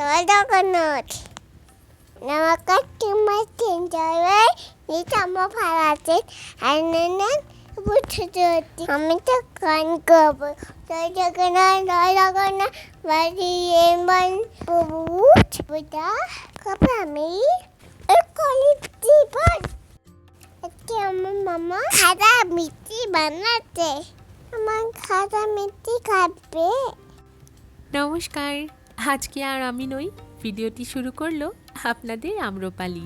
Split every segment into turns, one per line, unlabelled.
জগন্নাথ নমস্কার তোমার তিনজনে নিতাম ভাড়াতে আনন্দ বুঝতে আমি তো গান করবো জয় জগন্নাথ বাড়ি এমন বহুত বুঝা কবে আমি জীবন আমার মামা খাদা মিষ্টি বানাতে আমার খাদা মিষ্টি খাবে।
নমস্কার, আজকে আর আমি নই, ভিডিওটি শুরু করলো আপনাদের আম্রপালি।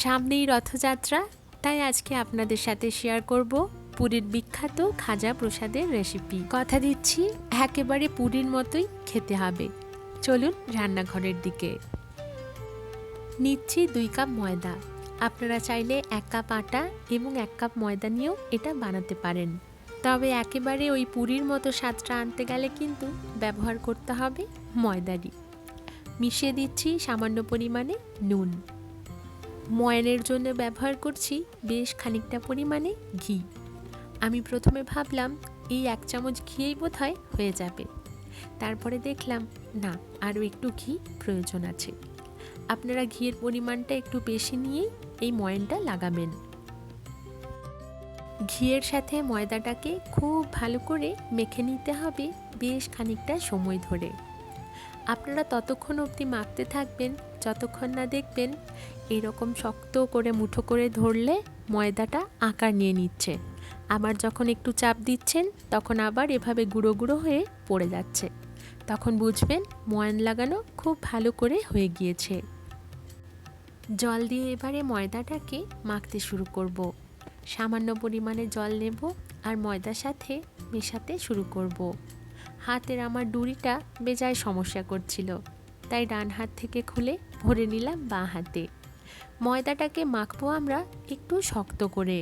সামনেই রথযাত্রা, তাই আজকে আপনাদের সাথে শেয়ার করব পুরীর বিখ্যাত খাজা প্রসাদের রেসিপি। কথা দিচ্ছি একেবারে পুরীর মতোই খেতে হবে। চলুন রান্নাঘরের দিকে। নিচ্ছি 2 কাপ ময়দা। আপনারা চাইলে 1 কাপ আটা এবং 1 কাপ ময়দা নিয়েও এটা বানাতে পারেন, তবে একেবারে ওই পুরীর মতো স্বাদটা আনতে গেলে কিন্তু ব্যবহার করতে হবে ময়দারই। মিশিয়ে দিচ্ছি সামান্য পরিমাণে নুন। ময়ানের জন্য ব্যবহার করছি বেশ খানিকটা পরিমাণে ঘি। আমি প্রথমে ভাবলাম এই 1 চামচ ঘিয়েই বোধহয় হয়ে যাবে, তারপরে দেখলাম না, আরও একটু ঘি প্রয়োজন আছে। আপনারা ঘিয়ের পরিমাণটা একটু বেশি নিয়েই এই ময়ানটা লাগাবেন। ঘিয়ের সাথে ময়দাটাকে খুব ভালো করে মেখে নিতে হবে বেশ খানিকটা সময় ধরে। আপনারা ততক্ষণ অবধি মাখতে থাকবেন যতক্ষণ না দেখবেন এরকম শক্ত করে মুঠো করে ধরলে ময়দাটা আকার নিয়ে নিচ্ছে। আবার যখন একটু চাপ দিচ্ছেন তখন আবার এভাবে গুঁড়ো গুঁড়ো হয়ে পড়ে যাচ্ছে, তখন বুঝবেন ময়ান লাগানো খুব ভালো করে হয়ে গিয়েছে। জল দিয়ে এবারে ময়দাটাকে মাখতে শুরু করব। সামান্য পরিমাণে জল নেব আর ময়দার সাথে মেশাতে শুরু করব। হাতের আমার ডুরিটা বেজায় সমস্যা করছিল, তাই ডান হাত থেকে খুলে ভরে নিলাম বাঁ হাতে। ময়দাটাকে মাখবো আমরা একটু শক্ত করে।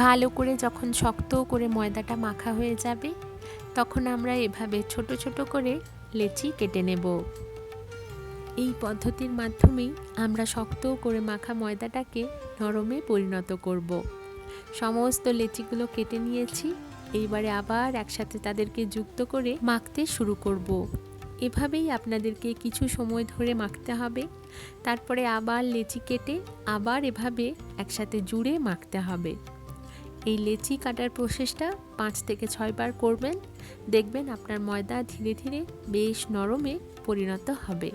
ভালো করে যখন শক্ত করে ময়দাটা মাখা হয়ে যাবে তখন আমরা এভাবে ছোট ছোট করে লেচি কেটে নেব। এই পদ্ধতির মাধ্যমেই আমরা শক্ত করে মাখা ময়দাটাকে নরমে পরিণত করব। সমস্ত লেচিগুলো কেটে নিয়েছি, এইবারে আবার একসাথে তাদেরকে যুক্ত করে মাখতে শুরু করব। এভাবেই আপনাদেরকে কিছু সময় ধরে মাখতে হবে, তারপরে আবার লেচি কেটে আবার এভাবে একসাথে জুড়ে মাখতে হবে। এই লেচি কাটার প্রসেসটা 5 থেকে 6 বার করবেন, দেখবেন আপনার ময়দা ধীরে ধীরে বেশ নরমে পরিণত হবে।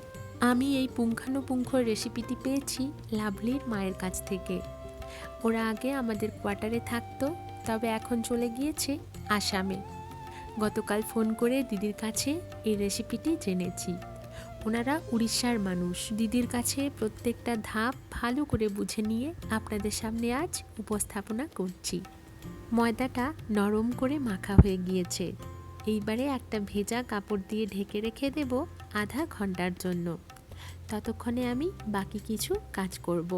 আমি এই পুঙ্খানুপুঙ্খ রেসিপিটি পেয়েছি লাভলির মায়ের কাছ থেকে। ওরা আগে আমাদের কোয়ার্টারে থাকতো, তবে এখন চলে গিয়েছে আসামে। গতকাল ফোন করে দিদির কাছে এই রেসিপিটি জেনেছি। ওনারা উড়িষ্যার মানুষ। দিদির কাছে প্রত্যেকটা ধাপ ভালো করে বুঝে নিয়ে আপনাদের সামনে আজ উপস্থাপনা করছি। ময়দাটা নরম করে মাখা হয়ে গিয়েছে। এইবারে একটা ভেজা কাপড় দিয়ে ঢেকে রেখে দেব আধা ঘন্টার জন্য। ততক্ষণে আমি বাকি কিছু কাজ করব।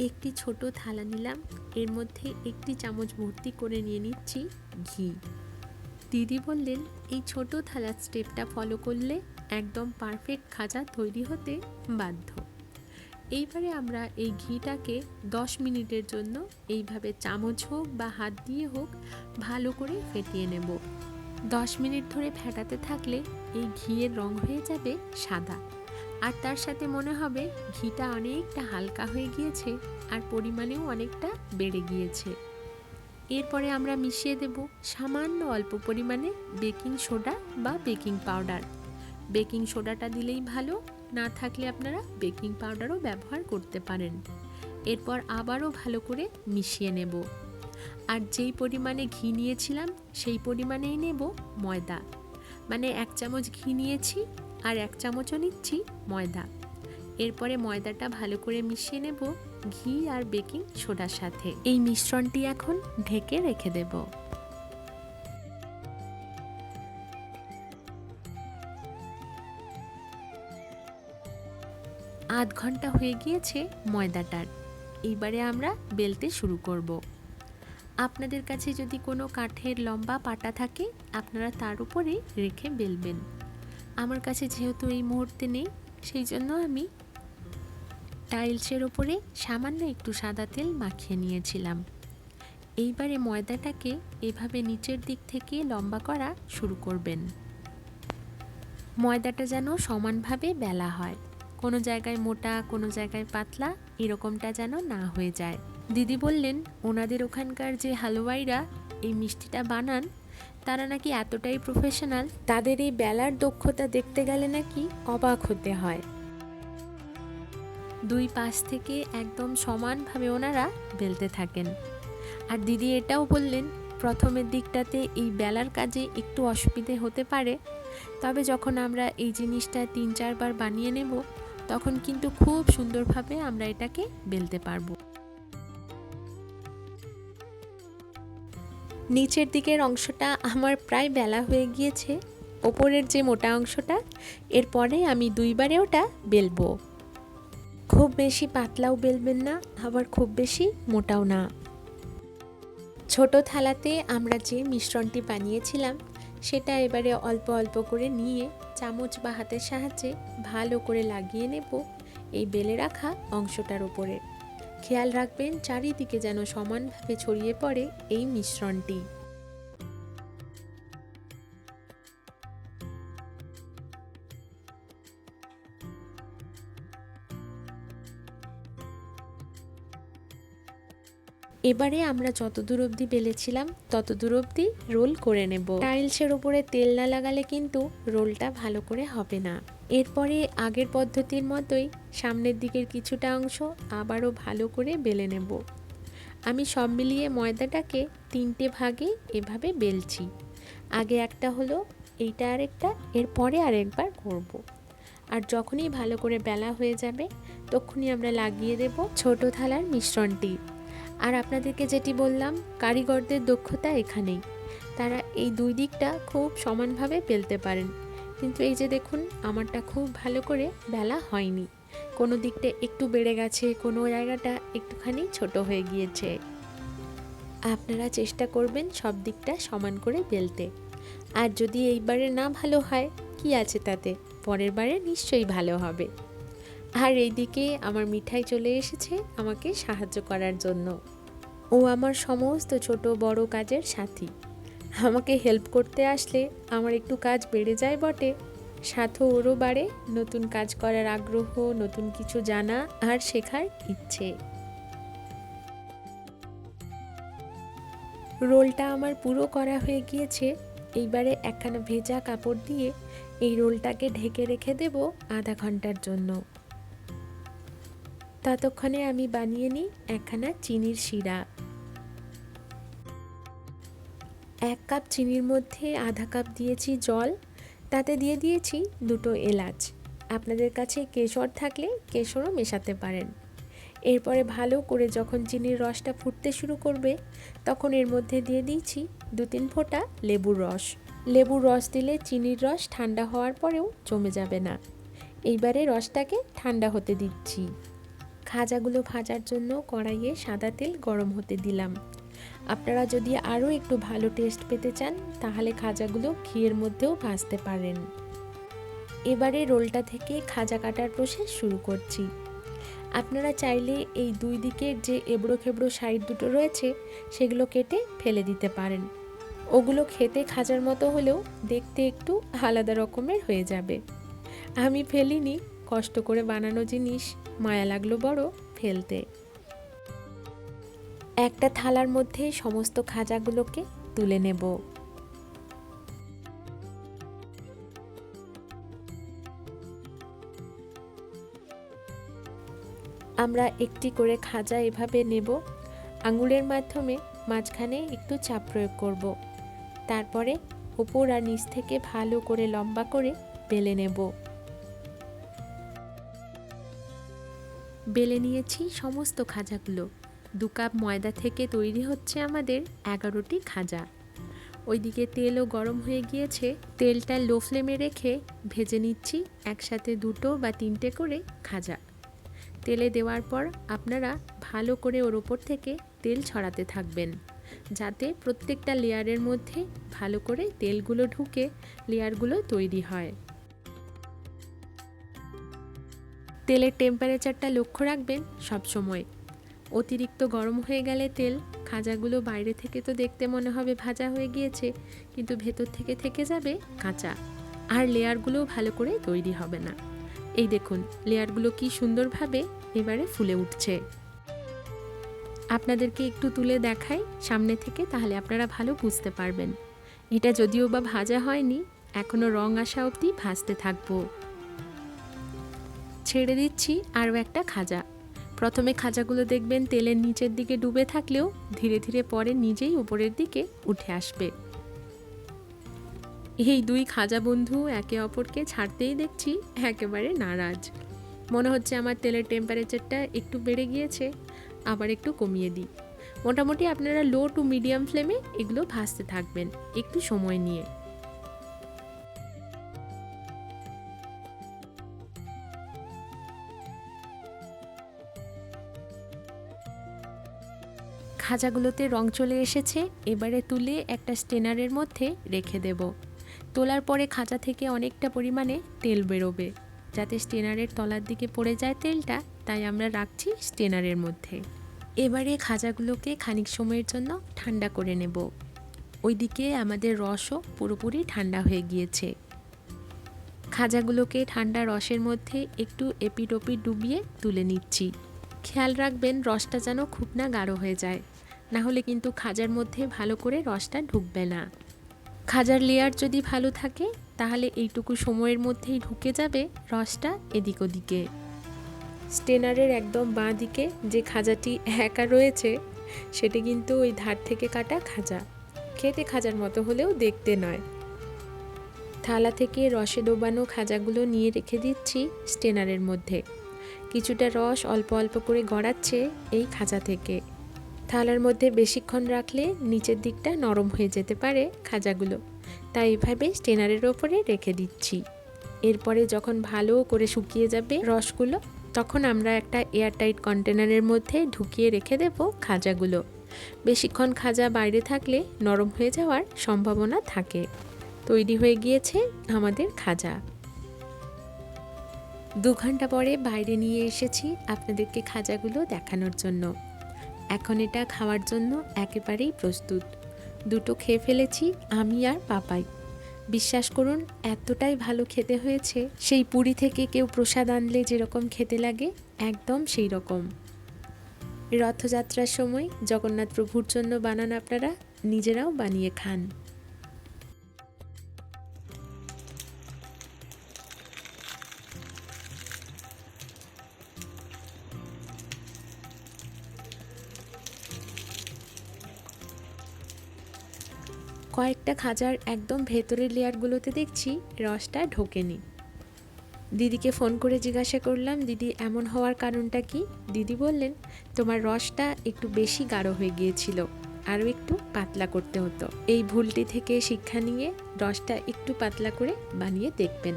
একটি ছোট থালা নিলাম, এর মধ্যে 1 চামচ ভর্তি করে নিয়ে নিচ্ছি ঘি। দিদি বললেন এই ছোট থালার স্টেপটা ফলো করলে একদম পারফেক্ট খাজা তৈরি হতে বাধ্য। এইবারে আমরা এই ঘিটাকে 10 মিনিটের জন্য এইভাবে চামচ হোক বা হাত দিয়ে হোক ভালো করে ফেটিয়ে নেব। 10 মিনিট ধরে ফেটাতে থাকলে এই ঘিয়ের রং হয়ে যাবে সাদা, আর তার সাথে মনে হবে ঘিটা অনেকটা হালকা হয়ে গিয়েছে আর পরিমাণেও অনেকটা বেড়ে গিয়েছে। এরপরে আমরা মিশিয়ে দেব সামান্য অল্প পরিমাণে বেকিং সোডা বা বেকিং পাউডার। বেকিং সোডাটা দিলেই ভালো, না থাকলে আপনারা বেকিং পাউডারও ব্যবহার করতে পারেন। এরপর আবারও ভালো করে মিশিয়ে নেব। আর যেই পরিমাণে ঘি নিয়েছিলাম সেই পরিমাণেই নেব ময়দা, মানে 1 চামচ ঘি নিয়েছি আর 1 চামচও নিচ্ছি ময়দা। এরপরে ময়দাটা ভালো করে মিশিয়ে নেব ঘি আর বেকিং সোডার সাথে। এই মিশ্রণটি এখন ঢেকে রেখে দেব। আধ ঘন্টা হয়ে গিয়েছে ময়দাটার। এইবারে আমরা বেলতে শুরু করব। আপনাদের কাছে যদি কোনো কাঠের লম্বা পাটা থাকে আপনারা তার উপরে রেখে বেলবেন। আমার কাছে যেহেতু এই মুহূর্তে নেই, সেই জন্য আমি টাইলসের ওপরে সামান্য একটু সাদা তেল মাখিয়ে নিয়েছিলাম। এইবারে ময়দাটাকে এভাবে নিচের দিক থেকে লম্বা করা শুরু করবেন। ময়দাটা যেন সমানভাবে বেলা হয়, কোনো জায়গায় মোটা কোনো জায়গায় পাতলা, এরকমটা যেন না হয়ে যায়। দিদি বললেন ওনাদের ওখানকার যে হালুয়াইরা এই মিষ্টিটা বানান তারা নাকি এতটাই প্রফেশনাল, তাদের এই বেলার দক্ষতা দেখতে গেলে নাকি অবাক হতে হয়। দুই পাশ থেকে একদম সমানভাবে ওনারা বেলতে থাকেন। আর দিদি এটাও বললেন প্রথমের দিকটাতে এই বেলার কাজে একটু অসুবিধে হতে পারে, তবে যখন আমরা এই জিনিসটা 3-4 বার বানিয়ে নেব তখন কিন্তু খুব সুন্দরভাবে আমরা এটাকে বেলতে পারবো। নিচের দিকের অংশটা আমার প্রায় বেলা হয়ে গিয়েছে, ওপরের যে মোটা অংশটা এরপরে আমি 2 বারে ওটা বেলবো। খুব বেশি পাতলাও বেলবেন না, আবার খুব বেশি মোটাও না। ছোট থালাতে আমরা যে মিশ্রণটি বানিয়েছিলাম সেটা এবারে অল্প অল্প করে নিয়ে চামচ বা হাতের সাহায্যে ভালো করে লাগিয়ে নেব এই বেলে রাখা অংশটার উপরে। খেয়াল রাখবেন চারিদিকে যেন সমানভাবে ছড়িয়ে পড়ে এই মিশ্রণটি। এবারে আমরা যতদূর অবধি বেলেছিলাম ততদূর অবধি রোল করে নেব। টাইলসের উপরে তেল না লাগালে কিন্তু রোলটা ভালো করে হবে না। এরপরে আগের পদ্ধতির মতোই সামনের দিকের কিছুটা অংশ আবারও ভালো করে বেলে নেব। আমি সব মিলিয়ে ময়দাটাকে 3টে ভাগে এভাবে বেলছি। আগে একটা হলো, এইটা আরেকটা, এরপরে আরেকবার করব। আর যখনই ভালো করে বেলা হয়ে যাবে তখনই আমরা লাগিয়ে দেব ছোট থালার মিশ্রণটি। আর আপনাদেরকে যেটি বললাম কারিগরদের দক্ষতা এখানেই, তারা এই 2 দিকটা খুব সমানভাবে বেলতে পারেন। কিন্তু এই যে দেখুন আমারটা খুব ভালো করে বেলা হয়নি, কোনো দিকটা একটু বেড়ে গেছে, কোনো জায়গাটা একটুখানি ছোট হয়ে গিয়েছে। আপনারা চেষ্টা করবেন সব দিকটা সমান করে বেলতে। আর যদি এইবারে না ভালো হয় কি আছে তাতে, পরের বারে নিশ্চয়ই ভালো হবে। আর এইদিকে আমার মিঠাই চলে এসেছে আমাকে সাহায্য করার জন্য। ও আমার সমস্ত ছোট বড় কাজের সাথী। আমাকে হেল্প করতে আসলে আমার একটু কাজ বেড়ে যায় বটে, সাথে ওরও বাড়ে নতুন কাজ করার আগ্রহ, নতুন কিছু জানা আর শেখার ইচ্ছে। রোলটা আমার পুরো করা হয়ে গিয়েছে। এইবারে একখানা ভেজা কাপড় দিয়ে এই রোলটাকে ঢেকে রেখে দেব আধা ঘন্টার জন্য। ততক্ষণে আমি বানিয়ে নিই একখানা চিনির শিরা। 1 কাপ চিনির মধ্যে আধা কাপ দিয়েছি জল, তাতে দিয়ে দিয়েছি 2টো এলাচ। আপনাদের কাছে কেশর থাকলে কেশরও মেশাতে পারেন। এরপরে ভালো করে যখন চিনির রসটা ফুটতে শুরু করবে তখন এর মধ্যে দিয়ে দিয়েছি 2-3 ফোঁটা লেবুর রস। লেবুর রস দিলে চিনির রস ঠান্ডা হওয়ার পরেও জমে যাবে না। এইবারে রসটাকে ঠান্ডা হতে দিচ্ছি। খাজাগুলো ভাজার জন্য কড়াইয়ে সাদা তেল গরম হতে দিলাম। আপনারা যদি আরও একটু ভালো টেস্ট পেতে চান তাহলে খাজাগুলো ঘিয়ের মধ্যেও ভাজতে পারেন। এবারে রোলটা থেকে খাজা কাটার প্রসেস শুরু করছি। আপনারা চাইলে এই 2 দিকের যে এবড়ো খেবড়ো সাইড দুটো রয়েছে সেগুলো কেটে ফেলে দিতে পারেন। ওগুলো খেতে খাজার মতো হলেও দেখতে একটু আলাদা রকমের হয়ে যাবে। আমি ফেলিনি, কষ্ট করে বানানো জিনিস মায়া লাগলো বড় ফেলতে। একটা থালার মধ্যে সমস্ত খাজাগুলোকে তুলে নেব। আমরা একটি করে খাজা এভাবে নেব, আঙুলের মাধ্যমে মাঝখানে একটু চাপ প্রয়োগ করব। তারপরে উপর আর নিচ থেকে ভালো করে লম্বা করে বেলে নেব। বেলে নিয়েছি সমস্ত খাজাগুলো। 2 কাপ ময়দা থেকে তৈরি হচ্ছে আমাদের 11টি খাজা। ওইদিকে তেলও গরম হয়ে গিয়েছে, তেলটা লো ফ্লেমে রেখে ভেজে নিচ্ছি একসাথে 2টো বা 3টে করে খাজা। তেলে দেওয়ার পর আপনারা ভালো করে ওর ওপর থেকে তেল ছড়াতে থাকবেন যাতে প্রত্যেকটা লেয়ারের মধ্যে ভালো করে তেলগুলো ঢুকে লেয়ারগুলো তৈরি হয়। তেলের টেম্পারেচারটা লক্ষ্য রাখবেন সব সময়। অতিরিক্ত গরম হয়ে গেলে তেল খাজাগুলো বাইরে থেকে তো দেখতে মনে হবে ভাজা হয়ে গিয়েছে, কিন্তু ভেতর থেকে থেকে যাবে কাঁচা, আর লেয়ারগুলো ভালো করে তৈরি হবে না। এই দেখুন লেয়ারগুলো কি সুন্দরভাবে এবারে ফুলে উঠছে। আপনাদেরকে একটু তুলে দেখাই সামনে থেকে, তাহলে আপনারা ভালো বুঝতে পারবেন। এটা যদিও বা ভাজা হয়নি, এখনো রং আসা অবধি ভাজতে থাকবো। ছেড়ে দিচ্ছি আরও একটা খাজা। প্রথমে খাজাগুলো দেখবেন তেলের নিচের দিকে ডুবে থাকলেও ধীরে ধীরে পরে নিজেই উপরের দিকে উঠে আসবে। এই দুই খাজা বন্ধু একে অপরকে ছাড়তেই দেখছি একেবারে নারাজ। মনে হচ্ছে আমার তেলের টেম্পারেচারটা একটু বেড়ে গিয়েছে, আবার একটু কমিয়ে দিই। মোটামুটি আপনারা লো টু মিডিয়াম ফ্লেমে এগুলো ভাজতে থাকবেন একটু সময় নিয়ে। খাজাগুলোতে রং চলে এসেছে, এবারে তুলে একটা স্টেনারের মধ্যে রেখে দেব। তোলার পরে খাজা থেকে অনেকটা পরিমাণে তেল বেরোবে, যাতে স্টেনারের তলার দিকে পড়ে যায় তেলটা, তাই আমরা রাখছি স্টেনারের মধ্যে। এবারে খাজাগুলোকে খানিক সময়ের জন্য ঠান্ডা করে নেব। ওইদিকে আমাদের রসও পুরোপুরি ঠান্ডা হয়ে গিয়েছে। খাজাগুলোকে ঠান্ডা রসের মধ্যে একটু এপিট ওপিট ডুবিয়ে তুলে নিচ্ছি। খেয়াল রাখবেন রসটা যেন খুব না গাঢ় হয়ে যায়, না হলে কিন্তু খাজার মধ্যে ভালো করে রসটা ঢুকবে না। খাজার লেয়ার যদি ভালো থাকে তাহলে এইটুকু সময়ের মধ্যেই ঢুকে যাবে রসটা এদিক ওদিকে। স্টেনারের একদম বাঁ দিকে যে খাজাটি একা রয়েছে সেটি কিন্তু ওই ধার থেকে কাটা খাজা, খেতে খাজার মতো হলেও দেখতে নয়। থালা থেকে রসে ডোবানো খাজাগুলো নিয়ে রেখে দিচ্ছি স্টেনারের মধ্যে। কিছুটা রস অল্প অল্প করে গড়াচ্ছে এই খাজা থেকে। থালার মধ্যে বেশিক্ষণ রাখলে নিচের দিকটা নরম হয়ে যেতে পারে খাজাগুলো, তাই এভাবে স্টেনারের ওপরে রেখে দিচ্ছি। এরপরে যখন ভালো করে শুকিয়ে যাবে রসগুলো, তখন আমরা একটা এয়ারটাইট কন্টেনারের মধ্যে ঢুকিয়ে রেখে দেব খাজাগুলো। বেশিক্ষণ খাজা বাইরে থাকলে নরম হয়ে যাওয়ার সম্ভাবনা থাকে। তৈরি হয়ে গিয়েছে আমাদের খাজা। 2 ঘন্টা পরে বাইরে নিয়ে এসেছি আপনাদেরকে খাজাগুলো দেখানোর জন্য। এখন এটা খাওয়ার জন্য একেবারেই প্রস্তুত। দুটো খেয়ে ফেলেছি আমি আর পাপাই। বিশ্বাস করুন এতটাই ভালো খেতে হয়েছে, সেই পুরী থেকে কেউ প্রসাদ আনলে যেরকম খেতে লাগে একদম সেই রকম। রথযাত্রার সময় জগন্নাথ প্রভুর জন্য বানান আপনারা, নিজেরাও বানিয়ে খান। কয়েকটা খাজার একদম ভেতরের লেয়ারগুলোতে দেখছি রসটা ঢোকেনি। দিদিকে ফোন করে জিজ্ঞাসা করলাম, দিদি এমন হওয়ার কারণটা কি? দিদি বললেন, তোমার রসটা একটু বেশি গাঢ় হয়ে গিয়েছিল, আরও একটু পাতলা করতে হতো। এই ভুলটি থেকে শিক্ষা নিয়ে রসটা একটু পাতলা করে বানিয়ে দেখবেন।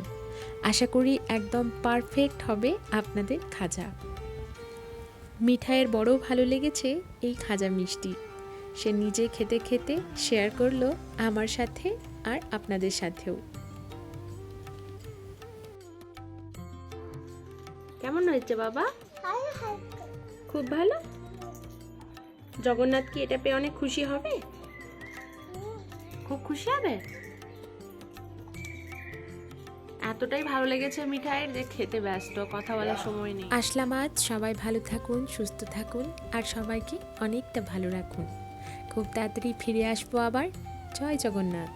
আশা করি একদম পারফেক্ট হবে আপনাদের খাজা। মিঠাইয়ের বড় ভালো লেগেছে এই খাজা মিষ্টি। সে নিজে খেতে খেতে শেয়ার করলো আমার সাথে আর আপনাদের সাথেও। কেমন হয়েছে বাবা? খুব ভালো। জগন্নাথ কি এটা পেয়ে অনেক খুশি হবে? খুব খুশি হবে। এতটাই ভালো লেগেছে মিঠাইয়ের যে খেতে ব্যস্ত, কথা বলার সময় নেই। আসলাম আজ। সবাই ভালো থাকুন, সুস্থ থাকুন, আর সবাইকে অনেকটা ভালো রাখুন। খুব তাড়াতাড়ি ফিরে আসবো আবার। জয় জগন্নাথ।